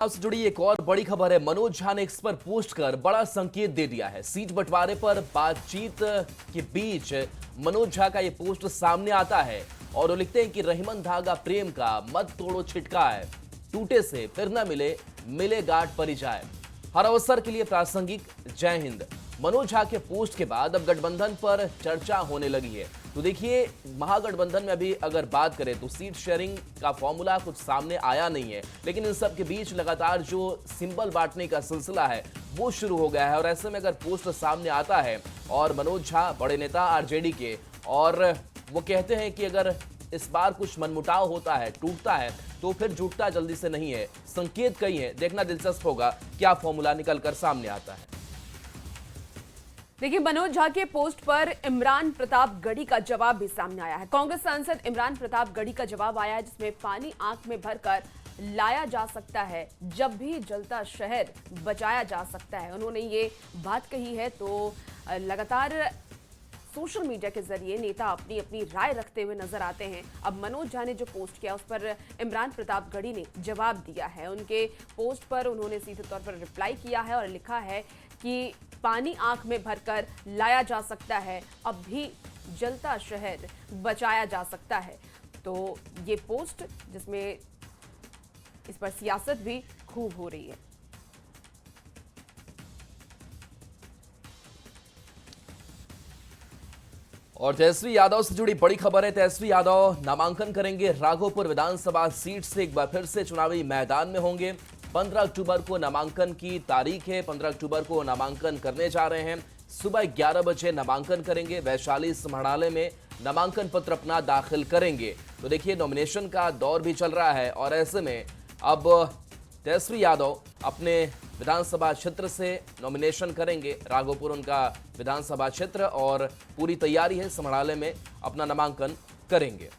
से जुड़ी एक और बड़ी खबर है। मनोज झा ने इस पर पोस्ट कर बड़ा संकेत दे दिया है। सीट बंटवारे पर बातचीत के बीच मनोज झा का ये पोस्ट सामने आता है और वो लिखते हैं कि रहीमन धागा प्रेम का मत तोड़ो छिटका है, टूटे से फिर न मिले, मिले गांठ परी जाए, हर अवसर के लिए प्रासंगिक, जय हिंद। मनोज झा के पोस्ट के बाद अब गठबंधन पर चर्चा होने लगी है। तो देखिए, महागठबंधन में अभी अगर बात करें तो सीट शेयरिंग का फॉर्मूला कुछ सामने आया नहीं है, लेकिन इन सब के बीच लगातार जो सिंबल बांटने का सिलसिला है वो शुरू हो गया है। और ऐसे में अगर पोस्ट सामने आता है और मनोज झा बड़े नेता आरजेडी के, और वो कहते हैं कि अगर इस बार कुछ मनमुटाव होता है, टूटता है, तो फिर जुटता जल्दी से नहीं है। संकेत कई है, देखना दिलचस्प होगा क्या फॉर्मूला निकलकर सामने आता है। देखिए, मनोज झा के पोस्ट पर इमरान प्रताप गढ़ी का जवाब भी सामने आया है। कांग्रेस सांसद इमरान प्रताप गढ़ी का जवाब आया है, जिसमें पानी आंख में भरकर लाया जा सकता है, जब भी जलता शहर बचाया जा सकता है। उन्होंने ये बात कही है। तो लगातार सोशल मीडिया के जरिए नेता अपनी अपनी राय रखते हुए नजर आते हैं। अब मनोज झा ने जो पोस्ट किया उस पर इमरान प्रताप गढ़ी ने जवाब दिया है। उनके पोस्ट पर उन्होंने सीधे तौर पर रिप्लाई किया है और लिखा है कि पानी आंख में भरकर लाया जा सकता है, अब भी जलता शहर बचाया जा सकता है। तो ये पोस्ट जिसमें इस पर सियासत भी खूब हो रही है। और तेजस्वी यादव से जुड़ी बड़ी खबर है। तेजस्वी यादव नामांकन करेंगे। राघोपुर विधानसभा सीट से एक बार फिर से चुनावी मैदान में होंगे। 15 अक्टूबर को नामांकन की तारीख है। 15 अक्टूबर को नामांकन करने जा रहे हैं। सुबह 11 बजे नामांकन करेंगे। वैशाली समाहरणालय में नामांकन पत्र अपना दाखिल करेंगे। तो देखिए, नॉमिनेशन का दौर भी चल रहा है और ऐसे में अब तेजस्वी यादव अपने विधानसभा क्षेत्र से नॉमिनेशन करेंगे। राघोपुर उनका विधानसभा क्षेत्र और पूरी तैयारी है, समाहरणालय में अपना नामांकन करेंगे।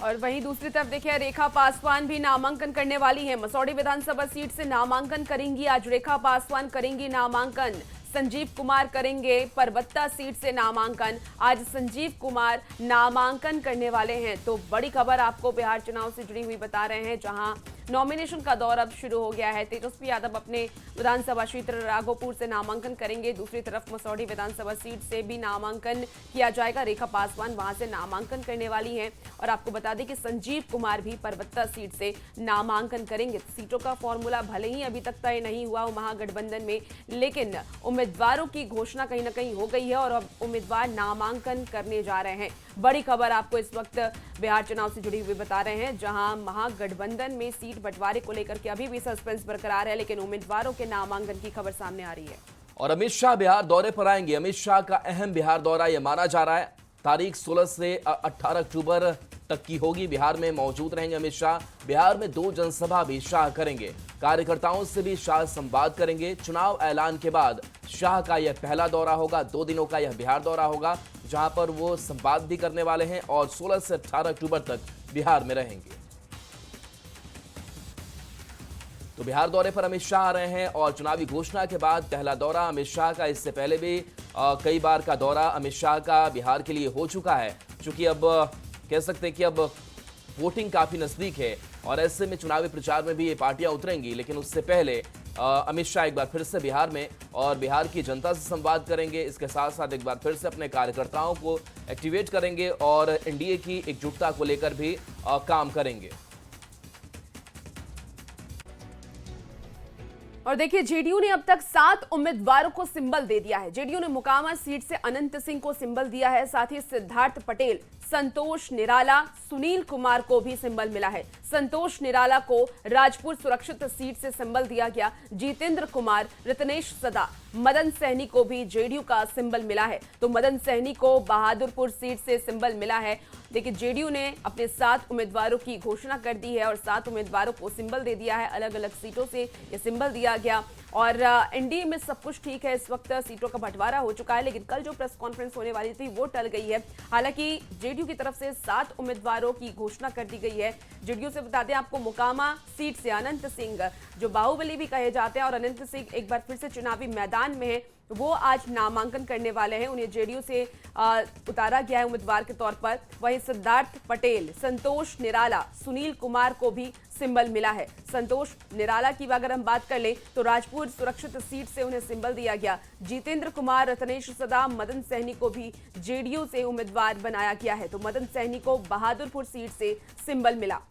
और वहीं दूसरी तरफ देखिए, रेखा पासवान भी नामांकन करने वाली हैं। मसौढ़ी विधानसभा सीट से नामांकन करेंगी। आज रेखा पासवान करेंगी नामांकन। संजीव कुमार करेंगे परबत्ता सीट से नामांकन। आज संजीव कुमार नामांकन करने वाले हैं। तो बड़ी खबर आपको बिहार चुनाव से जुड़ी हुई बता रहे हैं, जहां नॉमिनेशन का दौर अब शुरू हो गया है। तेजस्वी यादव अपने विधानसभा क्षेत्र राघोपुर से नामांकन करेंगे। दूसरी तरफ मसौढ़ी विधानसभा सीट से भी नामांकन किया जाएगा। रेखा पासवान वहां से नामांकन करने वाली हैं। और आपको बता दें कि संजीव कुमार भी परबत्ता सीट से नामांकन करेंगे। सीटों का फॉर्मूला भले ही अभी तक तय नहीं हुआ हो महागठबंधन में, लेकिन उम्मीदवारों की घोषणा कहीं ना कहीं हो गई है और अब उम्मीदवार नामांकन करने जा रहे हैं। बड़ी खबर आपको इस वक्त बिहार चुनाव से जुड़ी हुई बता रहे हैं, जहां महागठबंधन में सीट बंटवारे को लेकर के अभी भी सस्पेंस बरकरार है, लेकिन उम्मीदवारों के नामांकन की खबर सामने आ रही है। और अमित शाह बिहार दौरे पर आएंगे। अमित शाह का अहम बिहार दौरा यह माना जा रहा है। तारीख 16 से 18 अक्टूबर तक की होगी। बिहार में मौजूद रहेंगे अमित शाह। बिहार में 2 जनसभा भी शाह करेंगे। कार्यकर्ताओं से भी शाह संवाद करेंगे। चुनाव ऐलान के बाद शाह का यह पहला दौरा होगा। 2 दिनों का यह बिहार दौरा होगा, जहां पर वो संवाद भी करने वाले हैं और 16 से 18 अक्टूबर तक बिहार में रहेंगे। तो बिहार दौरे पर अमित शाह आ रहे हैं और चुनावी घोषणा के बाद पहला दौरा अमित शाह का। इससे पहले भी कई बार का दौरा अमित शाह का बिहार के लिए हो चुका है, क्योंकि अब कह सकते हैं कि अब वोटिंग काफी नजदीक है और ऐसे में चुनावी प्रचार में भी ये पार्टियां उतरेंगी। लेकिन उससे पहले अमित शाह एक बार फिर से बिहार में और बिहार की जनता से संवाद करेंगे। इसके साथ साथ एक बार फिर से अपने कार्यकर्ताओं को एक्टिवेट करेंगे और एनडीए की एकजुटता को लेकर भी काम करेंगे। और देखिए, जेडीयू ने अब तक 7 उम्मीदवारों को सिंबल दे दिया है। जेडीयू ने मोकामा सीट से अनंत सिंह को सिंबल दिया है। साथ ही सिद्धार्थ पटेल, संतोष निराला, सुनील कुमार को भी सिंबल मिला है। संतोष निराला को राजपुर सुरक्षित सीट से सिंबल दिया गया। जितेंद्र कुमार, रत्नेश सदा, मदन सहनी को भी जेडीयू का सिंबल मिला है। तो मदन सहनी को बहादुरपुर सीट से सिंबल मिला है। देखिए, जेडीयू ने अपने 7 उम्मीदवारों की घोषणा कर दी है और 7 उम्मीदवारों को सिंबल दे दिया है। अलग अलग सीटों से ये सिंबल दिया गया और एनडीए में सब कुछ ठीक है। इस वक्त सीटों का बंटवारा हो चुका है, लेकिन कल जो प्रेस कॉन्फ्रेंस होने वाली थी वो टल गई है। हालांकि जेडीयू की तरफ से 7 उम्मीदवारों की घोषणा कर दी गई है। जेडीयू से बता दें आपको, मोकामा सीट से अनंत सिंह, जो बाहुबली भी कहे जाते हैं, और अनंत सिंह एक बार फिर से चुनावी मैदान में है। वो आज नामांकन करने वाले हैं। उन्हें जेडीयू से उतारा गया है उम्मीदवार के तौर पर। वहीं सिद्धार्थ पटेल, संतोष निराला, सुनील कुमार को भी सिंबल मिला है। संतोष निराला की अगर हम बात कर लें तो राजपुर सुरक्षित सीट से उन्हें सिंबल दिया गया। जितेंद्र कुमार, रत्नेश सदाम, मदन सहनी को भी जेडीयू से उम्मीदवार बनाया गया है। तो मदन सहनी को बहादुरपुर सीट से सिंबल मिला।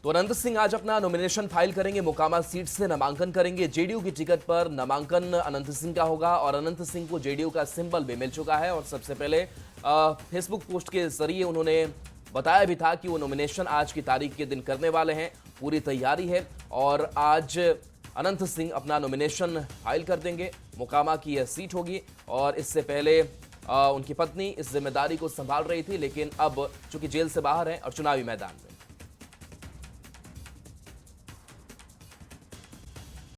तो अनंत सिंह आज अपना नॉमिनेशन फाइल करेंगे, मोकामा सीट से नामांकन करेंगे। जेडीयू की टिकट पर नामांकन अनंत सिंह का होगा और अनंत सिंह को जेडीयू का सिंबल भी मिल चुका है। और सबसे पहले फेसबुक पोस्ट के जरिए उन्होंने बताया भी था कि वो नॉमिनेशन आज की तारीख के दिन करने वाले हैं। पूरी तैयारी है और आज अनंत सिंह अपना नॉमिनेशन फाइल कर देंगे। मोकामा की यह सीट होगी और इससे पहले उनकी पत्नी इस जिम्मेदारी को संभाल रही थी, लेकिन अब चूंकि जेल से बाहर है और चुनावी मैदान में